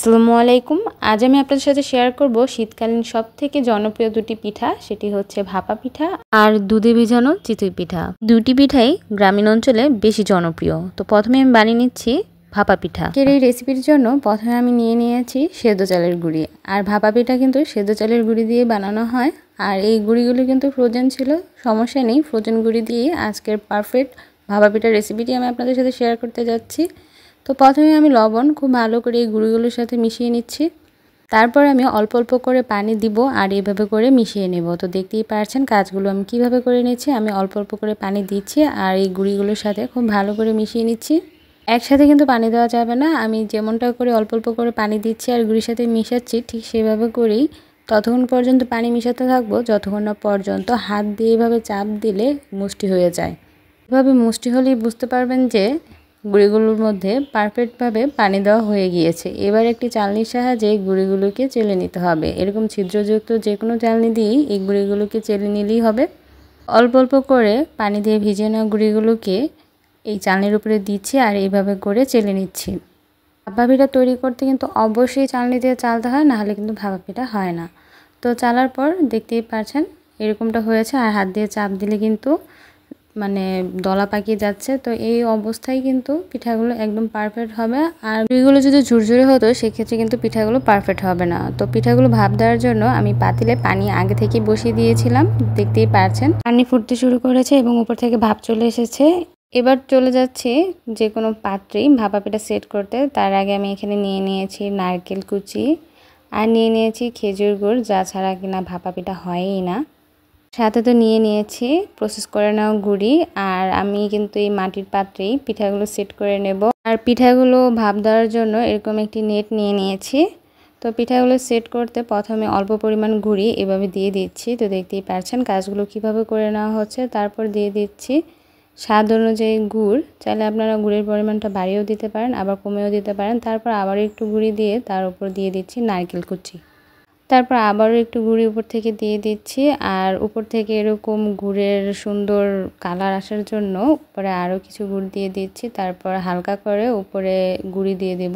আসসালামু আলাইকুম। আজ আমি আপনাদের সাথে শেয়ার করব শীতকালীন সবথেকে জনপ্রিয় দুটি পিঠা, সেটি হচ্ছে ভাপা পিঠা আর দুধে ভিজানো চিতই পিঠা। দুটি পিঠাই গ্রামীণ অঞ্চলে বেশি জনপ্রিয়। তো প্রথমে আমি বানিয়ে নিচ্ছি ভাপা পিঠা। এই রেসিপির জন্য প্রথমে আমি নিয়ে নিয়েছি সেদ্ধ চালের গুঁড়ি। আর ভাপা পিঠা কিন্তু সেদ্ধ চালের গুঁড়ি দিয়ে বানানো হয়। আর এই গুঁড়িগুলো কিন্তু ফ্রোজেন ছিল, সমস্যা নেই, ফ্রোজেন গুঁড়ি দিয়ে আজকের পারফেক্ট ভাপা পিঠার রেসিপিটি আমি আপনাদের সাথে শেয়ার করতে যাচ্ছি। তো প্রথমে আমি লবণ খুব ভালো করে এই গুঁড়িগুলোর সাথে মিশিয়ে নিচ্ছি। তারপর আমি অল্প অল্প করে পানি দিব আর এভাবে করে মিশিয়ে নেব। তো দেখতেই পাচ্ছেন কাজগুলো আমি কিভাবে করে নিচ্ছি। আমি অল্প অল্প করে পানি দিচ্ছি আর এই গুঁড়িগুলোর সাথে খুব ভালো করে মিশিয়ে নিচ্ছি। একসাথে কিন্তু পানি দেওয়া যাবে না। আমি যেমনটা করে অল্প অল্প করে পানি দিচ্ছি আর গুঁড়ির সাথে মিশাচ্ছি, ঠিক সেভাবে করেই ততক্ষণ পর্যন্ত পানি মিশাতে থাকবো যতক্ষণ না পর্যন্ত হাত দিয়ে এভাবে চাপ দিলে মুষ্টি হয়ে যায়। এভাবে মুষ্টি হলেই বুঝতে পারবেন যে গুঁড়িগুলোর মধ্যে পারফেক্টভাবে পানি দেওয়া হয়ে গিয়েছে। এবার একটি চালনির সাহায্যে গুঁড়িগুলোকে চেলে নিতে হবে। এরকম ছিদ্রযুক্ত যে কোনো চালনি দিয়েই এই গুঁড়িগুলোকে চেলে নিলেই হবে। অল্প অল্প করে পানি দিয়ে ভিজিয়ে নেওয়া গুঁড়িগুলোকে এই চালনির উপরে দিচ্ছি আর এইভাবে করে চেলে নিচ্ছি। ভাপা পিঠা তৈরি করতে কিন্তু অবশ্যই চালনি দিয়ে চালতে হয়, নাহলে কিন্তু ভাপা পিঠা হয় না। তো চালার পর দেখতেই পাচ্ছেন এরকমটা হয়েছে আর হাত দিয়ে চাপ দিলে কিন্তু দলা পাকিয়ে যাচ্ছে। তো এই অবস্থায় কিন্তু পিঠাগুলো একদম পারফেক্ট হবে। আর গুঁড়িগুলো যদি ঝুরঝুরে হতো সেক্ষেত্রে কিন্তু পিঠাগুলো পারফেক্ট হবে না। তো পিঠাগুলো ভাপ দেওয়ার জন্য আমি পাতিলে পানি আগে থেকে বসিয়ে দিয়েছিলাম। দেখতেই পাচ্ছেন পানি ফুটতে শুরু করেছে এবং উপর থেকে ভাপ চলে এসেছে। এবার চলে যাচ্ছি যে কোনো পাত্রেই ভাপা পিঠা সেট করতে। তার আগে আমি এখানে নিয়ে নিয়েছি নারকেল কুচি আর নিয়ে নিয়েছি খেজুর গুড়, যা ছাড়া কিনা ভাপা পিঠা হয়ই না। সাথে তো নিয়ে নিয়েছি প্রসেস করে নেওয়া গুঁড়ি। আর আমি কিন্তু এই মাটির পাত্রেই পিঠাগুলো সেট করে নেব। আর পিঠাগুলো ভাপ দেওয়ার জন্য এরকম একটি নেট নিয়ে নিয়েছি। তো পিঠাগুলো সেট করতে প্রথমে অল্প পরিমাণ গুঁড়ি এভাবে দিয়ে দিচ্ছি। তো দেখতেই পাচ্ছেন কাজগুলো কিভাবে করে নেওয়া হচ্ছে। তারপর দিয়ে দিচ্ছি স্বাদ অনুযায়ী গুড়। চাইলে আপনারা গুড়ের পরিমাণটা বাড়িয়েও দিতে পারেন, আবার কমেও দিতে পারেন। তারপর আবার একটু গুঁড়ি দিয়ে তার উপর দিয়ে দিচ্ছি নারকেল কুচি। তারপর আবারও একটু গুঁড়ি উপর থেকে দিয়ে দিচ্ছি। আর উপর থেকে এরকম গুড়ের সুন্দর কালার আসার জন্য উপরে আরও কিছু গুড় দিয়ে দিচ্ছি। তারপর হালকা করে উপরে গুঁড়ি দিয়ে দেব।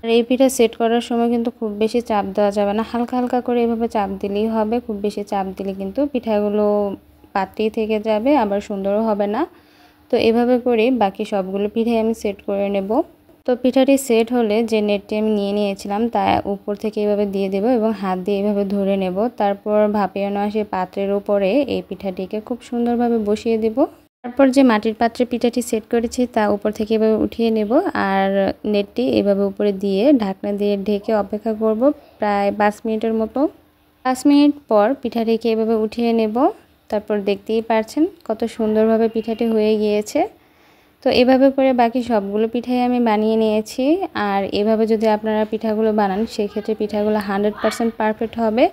আর এই পিঠা সেট করার সময় কিন্তু খুব বেশি চাপ দেওয়া যাবে না, হালকা হালকা করে এভাবে চাপ দিলেই হবে। খুব বেশি চাপ দিলে কিন্তু পিঠাগুলো পাততেই থেকে যাবে, আবার সুন্দরও হবে না। তো এভাবে করে বাকি সবগুলো পিঠাই আমি সেট করে নেব। তো পিঠাটি সেট হলে যে নেটটি আমি নিয়ে নিয়েছিলাম তা উপর থেকে এভাবে দিয়ে দেব এবং হাত দিয়ে এভাবে ধরে নেব। তারপর ভাপিয়ে নেওয়া সেই পাত্রের উপরে এই পিঠাটিকে খুব সুন্দরভাবে বসিয়ে দেব। তারপর যে মাটির পাত্রে পিঠাটি সেট করেছি তা উপর থেকে এভাবে উঠিয়ে নেব আর নেটটি এভাবে উপরে দিয়ে ঢাকনা দিয়ে ঢেকে অপেক্ষা করব প্রায় 5 মিনিটের মতো। 5 মিনিট পর পিঠাটিকে এভাবে উঠিয়ে নেব। তারপর দেখতেই পাচ্ছেন কত সুন্দরভাবে পিঠাটি হয়ে গিয়েছে। তো এভাবে করে বাকি সবগুলো পিঠাই আমি বানিয়ে নিয়েছি। আর এভাবে যদি আপনারা পিঠাগুলো বানান সেক্ষেত্রে পিঠাগুলো 100% পারফেক্ট হবে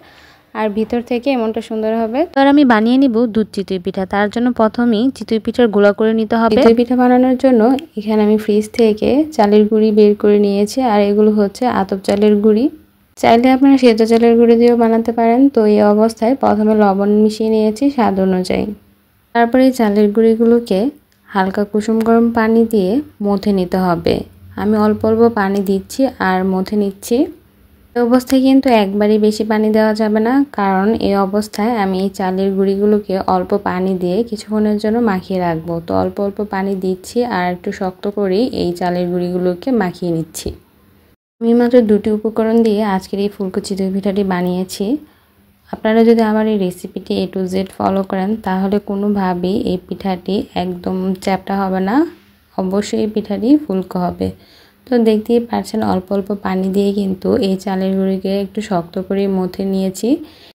আর ভিতর থেকে এমনটা সুন্দর হবে। তো আমি বানিয়ে নিব দুধ চিতই পিঠা। তার জন্য প্রথমেই চিতই পিঠার গুঁড়া করে নিতে হবে। চিতই পিঠা বানানোর জন্য এখানে আমি ফ্রিজ থেকে চালের গুঁড়ি বের করে নিয়েছি। আর এগুলো হচ্ছে আতপ চালের গুঁড়ি। চাইলে আপনারা সেদ্ধ চালের গুঁড়ি দিয়েও বানাতে পারেন। তো এই অবস্থায় প্রথমে লবণ মিশিয়ে নিয়েছি স্বাদ অনুযায়ী। তারপরে এই চালের গুঁড়িগুলোকে হালকা কুসুম গরম পানি দিয়ে মথে নিতে হবে। আমি অল্প অল্প পানি দিচ্ছি আর মথে নিচ্ছি। এই অবস্থায় কিন্তু একবারই বেশি পানি দেওয়া যাবে না, কারণ এই অবস্থায় আমি এই চালের গুঁড়িগুলোকে অল্প পানি দিয়ে কিছুক্ষণের জন্য মাখিয়ে রাখবো। তো অল্প অল্প পানি দিচ্ছি আর একটু শক্ত করেই এই চালের গুঁড়িগুলোকে মাখিয়ে নিচ্ছি। আমি মাত্র 2টি উপকরণ দিয়ে আজকের এই ফুলকো চিতই পিঠাটি বানিয়েছি। আপনারা যদি আমার এই রেসিপিটি A to Z ফলো করেন তাহলে কোনোভাবেই এই পিঠাটি একদম চ্যাপ্টা হবে না, অবশ্যই এই পিঠাটি ফুলকো হবে। তো দেখতেই পাচ্ছেন অল্প অল্প পানি দিয়ে কিন্তু এই চালের গুঁড়িকে একটু শক্ত করে মথে নিয়েছি।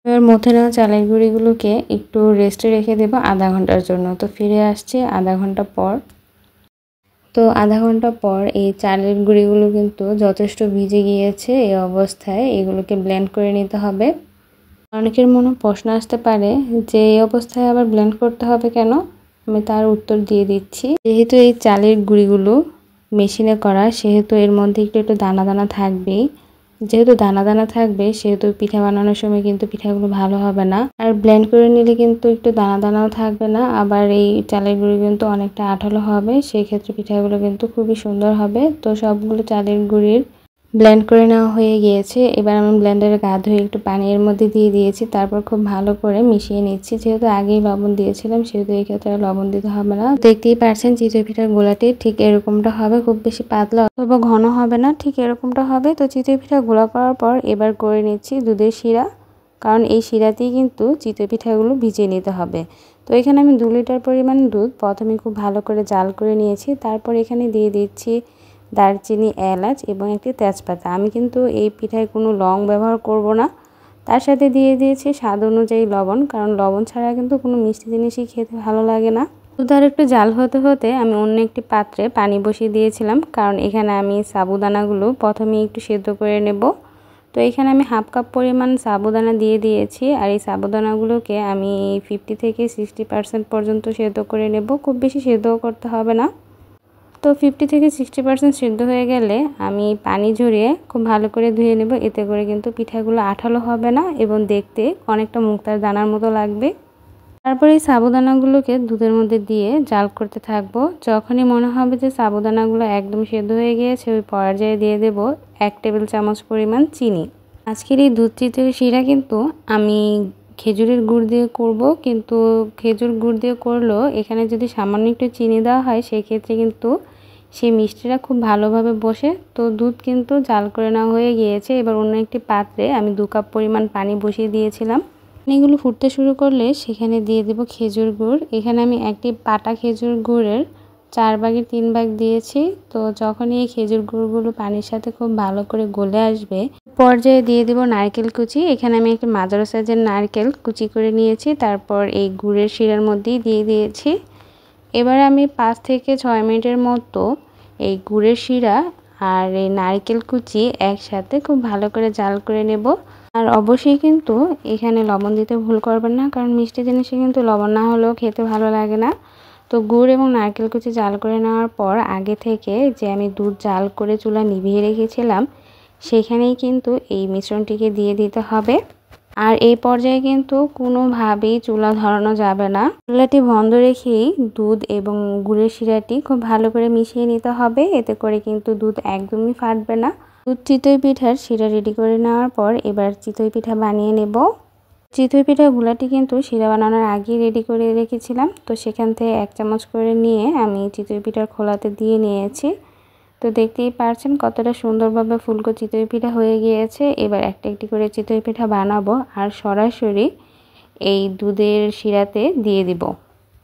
এবার মথে নেওয়া চালের গুঁড়িগুলোকে একটু রেস্টে রেখে দেব আধা ঘন্টার জন্য। তো ফিরে আসছি আধা ঘন্টা পর। তো আধা ঘন্টা পর এই চালের গুঁড়িগুলো কিন্তু যথেষ্ট ভিজে গিয়েছে। এই অবস্থায় এগুলোকে ব্লেন্ড করে নিতে হবে। অনেকের মনে প্রশ্ন আসতে পারে যে এই অবস্থায় আবার ব্লেন্ড করতে হবে কেন? আমি তার উত্তর দিয়ে দিচ্ছি। যেহেতু এই চালের গুঁড়িগুলো মেশিনে করা সেহেতু এর মধ্যে একটু দানা দানা থাকবেই। যেহেতু দানা দানা থাকবে সেহেতু পিঠা বানানোর সময় কিন্তু পিঠাগুলো ভালো হবে না। আর ব্লেন্ড করে নিলে কিন্তু একটু দানা দানাও থাকবে না, আবার এই চালের গুঁড়ি কিন্তু অনেকটা আঠালো হবে, সেই ক্ষেত্রে পিঠাগুলো কিন্তু খুবই সুন্দর হবে। তো সবগুলো চালের গুঁড়ির ব্লেন্ড করে নেওয়া হয়ে গিয়েছে। এবার আমি ব্লেন্ডারে গা ধুয়ে একটু পানির মধ্যে দিয়ে দিয়েছি, তারপর খুব ভালো করে মিশিয়ে নিচ্ছি। যেহেতু আগেই লবণ দিয়েছিলাম সেহেতু এই ক্ষেত্রে লবণ দিতে হবে না। দেখতেই পারছেন চিতই পিঠার গোলাটি ঠিক এরকমটা হবে, খুব বেশি পাতলা অথবা ঘন হবে না, ঠিক এরকমটা হবে। তো চিতই পিঠা গোলা করার পর এবার করে নিচ্ছি দুধের শিরা, কারণ এই শিরাতেই কিন্তু চিতই পিঠাগুলো ভিজিয়ে নিতে হবে। তো এখানে আমি 2 লিটার পরিমাণ দুধ প্রথমে খুব ভালো করে জাল করে নিয়েছি। তারপর এখানে দিয়ে দিচ্ছি দারচিনি, এলাচ এবং একটি তেজপাতা। আমি কিন্তু এই পিঠায় কোনো লং ব্যবহার করব না। তার সাথে দিয়ে দিয়েছি স্বাদ অনুযায়ী লবণ, কারণ লবণ ছাড়া কিন্তু কোনো মিষ্টি জিনিসই খেতে ভালো লাগে না। দুধ আর একটু জাল হতে হতে আমি অন্য একটি পাত্রে পানি বসিয়ে দিয়েছিলাম, কারণ এখানে আমি সাবুদানাগুলো প্রথমে একটু সেদ্ধ করে নেব। তো এখানে আমি 1/2 কাপ পরিমাণ সাবুদানা দিয়ে দিয়েছি, আর এই সাবুদানাগুলোকে আমি 50 থেকে 60% পর্যন্ত সেদ্ধ করে নেব। খুব বেশি সেদ্ধও করতে হবে না। তো 50 থেকে 60% সিদ্ধ হয়ে গেলে আমি পানি ঝরিয়ে খুব ভালো করে ধুয়ে নেব। এতে করে কিন্তু পিঠাগুলো আঠালো হবে না এবং দেখতে অনেকটা মুক্তার দানার মতো লাগবে। তারপরে এই সাবুদানাগুলোকে দুধের মধ্যে দিয়ে জাল করতে থাকবো। যখনই মনে হবে যে সাবুদানাগুলো একদম সেদ্ধ হয়ে গিয়েছে, ওই পর্যায়ে দিয়ে দেব 1 টেবিল চামচ পরিমাণ চিনি। আজকের এই দুধ চিতই শিরা কিন্তু আমি খেজুরের গুড় দিয়ে করব, কিন্তু খেজুর গুড় দিয়ে করলেও এখানে যদি সামান্য একটু চিনি দেওয়া হয় সেক্ষেত্রে কিন্তু সেই মিষ্টিটা খুব ভালোভাবে বসে। তো দুধ কিন্তু জাল করে নেওয়া হয়ে গিয়েছে। এবার অন্য একটি পাত্রে আমি 2 কাপ পরিমাণ পানি বসিয়ে দিয়েছিলাম। পানিগুলো ফুটতে শুরু করলে সেখানে দিয়ে দেব খেজুর গুড়। এখানে আমি একটি পাটা খেজুর গুড়ের 4 ভাগের 3 ভাগ দিয়েছি। তো যখনই এই খেজুর গুড়গুলো পানির সাথে খুব ভালো করে গলে আসবে, পর্যায়ে দিয়ে দেব নারকেল কুচি। এখানে আমি একটি মাঝারি সাইজের নারকেল কুচি করে নিয়েছি, তারপর এই গুড়ের শিরার মধ্যেই দিয়ে দিয়েছি। এবার আমি 5 থেকে 6 মিনিটের মতো এই গুড়ের শিরা আর এই নারকেল কুচি একসাথে খুব ভালো করে জাল করে নেব। আর অবশ্যই কিন্তু এখানে লবণ দিতে ভুল করবেন না, কারণ মিষ্টি জিনিসে কিন্তু লবণ না হলেও খেতে ভালো লাগে না। তো গুড় এবং নারকেল কুচি জাল করে নেওয়ার পর আগে থেকে যে আমি দুধ জাল করে চুলা নিভিয়ে রেখেছিলাম সেখানেই কিন্তু এই মিশ্রণটিকে দিয়ে দিতে হবে। আর এই পর্যায়ে কিন্তু কোনোভাবেই চুলা ধরানো যাবে না। চুলাটি বন্ধ রেখেই দুধ এবং গুড়ের শিরাটি খুব ভালো করে মিশিয়ে নিতে হবে। এতে করে কিন্তু দুধ একদমই ফাটবে না। দুধ চিতই পিঠার শিরা রেডি করে নেওয়ার পর এবার চিতই পিঠা বানিয়ে নেব। চিতই পিঠার গুলাটি কিন্তু শিরা বানানোর আগেই রেডি করে রেখেছিলাম। তো সেখান থেকে 1 চামচ করে নিয়ে আমি চিতই পিঠার খোলাতে দিয়ে নিয়েছি। তো দেখতেই পারছেন কতটা সুন্দরভাবে ফুলকো চিতই পিঠা হয়ে গিয়েছে। এবার একটা একটি করে চিতই পিঠা বানাবো আর সরাসরি এই দুধের শিরাতে দিয়ে দিব।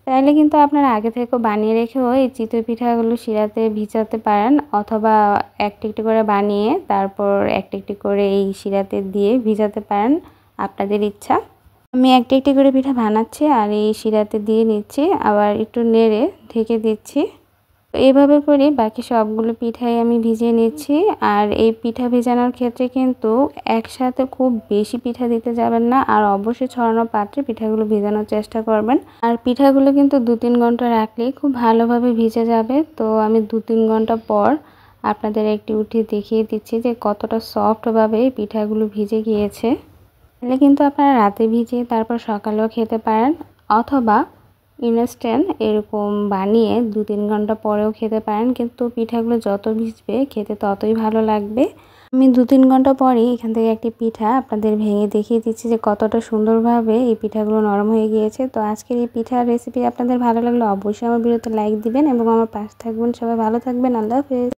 তাহলে কিন্তু আপনারা আগে থেকে বানিয়ে রেখেও এই চিতই পিঠাগুলো শিরাতে ভিজাতে পারেন, অথবা একটা একটি করে বানিয়ে তারপর একটা একটি করে এই শিরাতে দিয়ে ভিজাতে পারেন, আপনাদের ইচ্ছা। আমি একটা একটি করে পিঠা বানাচ্ছি আর এই শিরাতে দিয়ে নিচ্ছি, আবার একটু নেড়ে ঢেকে দিচ্ছি। এইভাবে করে বাকি সবগুলো পিঠাই আমি ভিজিয়ে নিচ্ছি। আর এই পিঠা ভেজানোর ক্ষেত্রে কিন্তু একসাথে খুব বেশি পিঠা দিতে যাবেন না, আর অবশ্যই ছড়ানো পাত্রে পিঠাগুলো ভেজানোর চেষ্টা করবেন। আর পিঠাগুলো কিন্তু 2-3 ঘন্টা রাখলেই খুব ভালোভাবে ভিজে যাবে। তো আমি 2-3 ঘন্টা পর আপনাদের একটি উঠিয়ে দেখিয়ে দিচ্ছি যে কতটা সফটভাবে পিঠাগুলো ভিজে গিয়েছে। তাহলে কিন্তু আপনারা রাতে ভিজিয়ে তারপর সকালেও খেতে পারেন, অথবা ইনস্ট্যান্ট এরকম বানিয়ে 2-3 ঘন্টা পরেও খেতে পারেন। কিন্তু পিঠাগুলো যত ভিজবে খেতে ততই ভালো লাগবে। আমি 2-3 ঘন্টা পরেই এখান থেকে একটি পিঠা আপনাদের ভেঙে দেখিয়ে দিচ্ছি যে কতটা সুন্দরভাবে এই পিঠাগুলো নরম হয়ে গিয়েছে। তো আজকের এই পিঠার রেসিপি আপনাদের ভালো লাগলে অবশ্যই আমার ভিডিওতে লাইক দিবেন এবং আমার পাশে থাকবেন। সবাই ভালো থাকবেন। আল্লাহ হাফেজ।